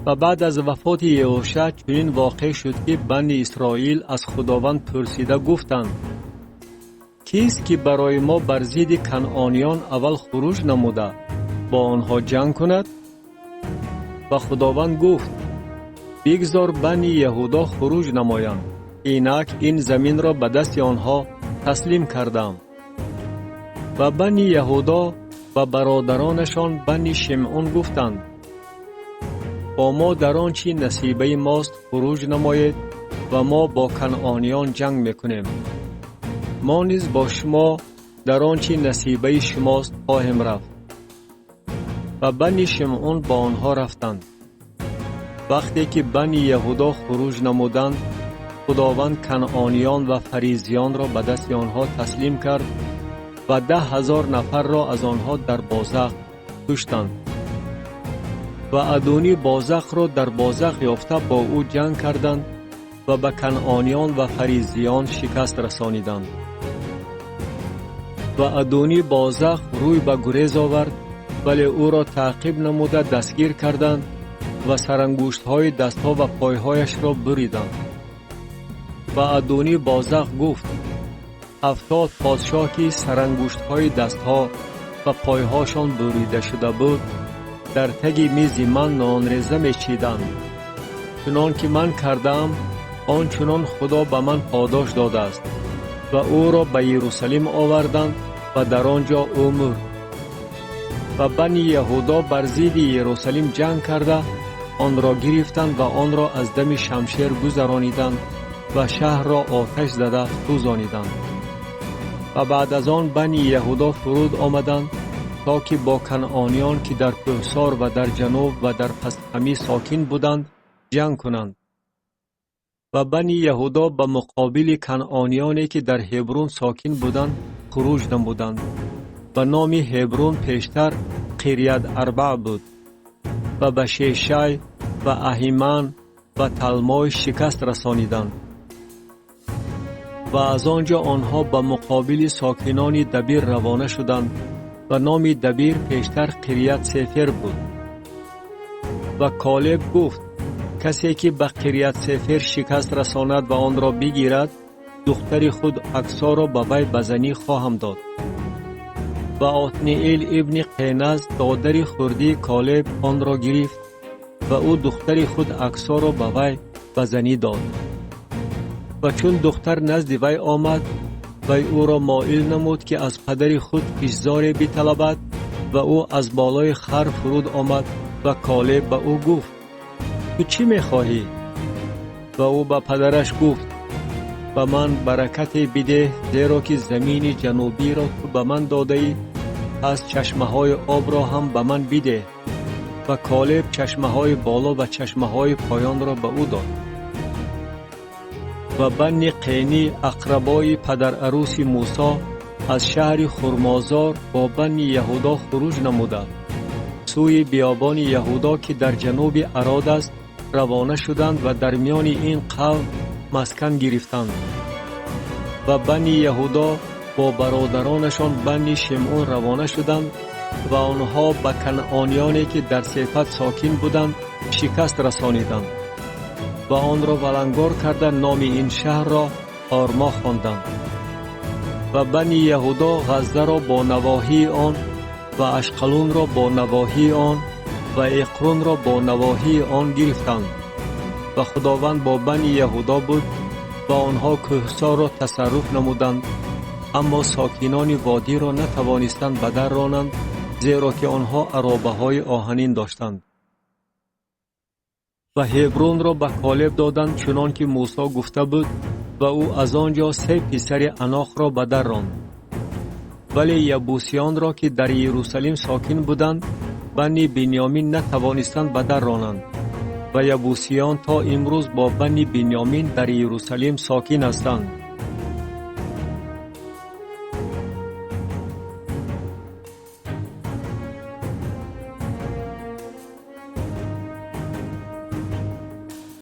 و بعد از وفات یهوشع چنین واقع شد که بنی اسرائیل از خداوند پرسیده گفتند: کیست که برای ما بر ضد کنعانیان اول خروج نموده با آنها جنگ کند؟ و خداوند گفت: بگذار بنی یهودا خروج نمایند، اینک این زمین را به دست آنها تسلیم کردم. و بنی یهودا و برادرانشان بنی شمعون گفتند: با ما در آنچه نصیبه ماست خروج نمایید و ما با کنعانیان جنگ میکنیم. ما نیز با شما در آنچه نصیبه شماست خواهیم رفت. و بنی شمعون با آنها رفتند. وقتی که بنی یهودا خروج نمودند، خداوند کنعانیان و فریزیان را به دست آنها تسلیم کرد و 10,000 نفر را از آنها در بازق کشتند. و ادونی بازق را در بازق یافته با او جنگ کردند و به کنعانیان و فریزیان شکست رسانیدند. و ادونی بازق روی به گریز آورد، ولی او را تعقیب نموده دستگیر کردند و سرانگشت های دستها و پایهایش را بریدند. و ادونی بازق گفت: 70 پادشاه که سرانگشت های دستها و پایهاشان بریده شده بود، در تگ میز من نان ریزه می چیدند. چنان که من کردم آنچنان خدا به من پاداش داده است. و او را به یروشلیم آوردند و در آنجا او مرد. و بنی یهودا بر ضد یروشلیم جنگ کرده آن را گرفتند و آن را از دم شمشیر گذرانیدند و شهر را آتش زده سوزانیدند. و بعد از آن بنی یهودا فرود آمدند تا که با کنعانیان که در کوهسار و در جنوب و در پس‌همی ساکن بودند جنگ کنند. و بنی یهودا به مقابل کنعانیانی که در هبرون ساکن بودند خروج نمودند. و نام هبرون پیشتر قریت اربع بود. و به شیشای و اهیمن و تلمای شکست رسانیدند. و از آنجا آنها به مقابل ساکنان دبیر روانه شدند و نام دبیر پیشتر قریت سفر بود. و کالب گفت: کسی که به قریت سفر شکست رساند و آن را بگیرد، دختر خود اکسا را به وی بزنی خواهم داد. و عتنییل ابن قینز دادر خردی کالب آن را گرفت و او دختر خود اکسا را به وی بزنی داد. و چون دختر نزد وی آمد، وی او را مایل نمود که از پدر خود پیشزار بطلبد و او از بالای خر فرود آمد و کالب به او گفت: تو چی میخواهی؟ و او به پدرش گفت: به من برکت بده، زیرا که زمین جنوبی را تو به من داده ای، از چشمه های آب را هم به من بده. و کالب چشمه های بالا و چشمه های پایان را به او داد. و بنی قینی اقربای پدر عروس موسی از شهر خرمازار با بنی یهودا خروج نموده سوی بیابان یهودا که در جنوب عراد است روانه شدند و در میان این قوم مسکن گرفتند. و بنی یهودا با برادرانشان بنی شمعون روانه شدند و آنها به کنعانیانی که در صفت ساکن بودند شکست رسانیدند و آن را ولنگار کرده نام این شهر را آرما خواندند. و بنی یهودا غزه را با نواحی آن و اشقلون را با نواحی آن و اقرون را با نواحی آن گرفتند. و خداوند با بنی یهودا بود و آنها کوهسار را تصرف نمودند، اما ساکنان وادی را نتوانستند به در رانند، زیرا که آنها عرابه های آهنین داشتند. و هبرون را به کالب دادند چنان که موسی گفته بود و او از آنجا 3 پسر عناق را به در راند. ولی یبوسیان را که در یروشلیم ساکن بودند بنی بنیامین نتوانستند به در رانند و یبوسیان تا امروز با بنی بنیامین در یروشلیم ساکن هستند.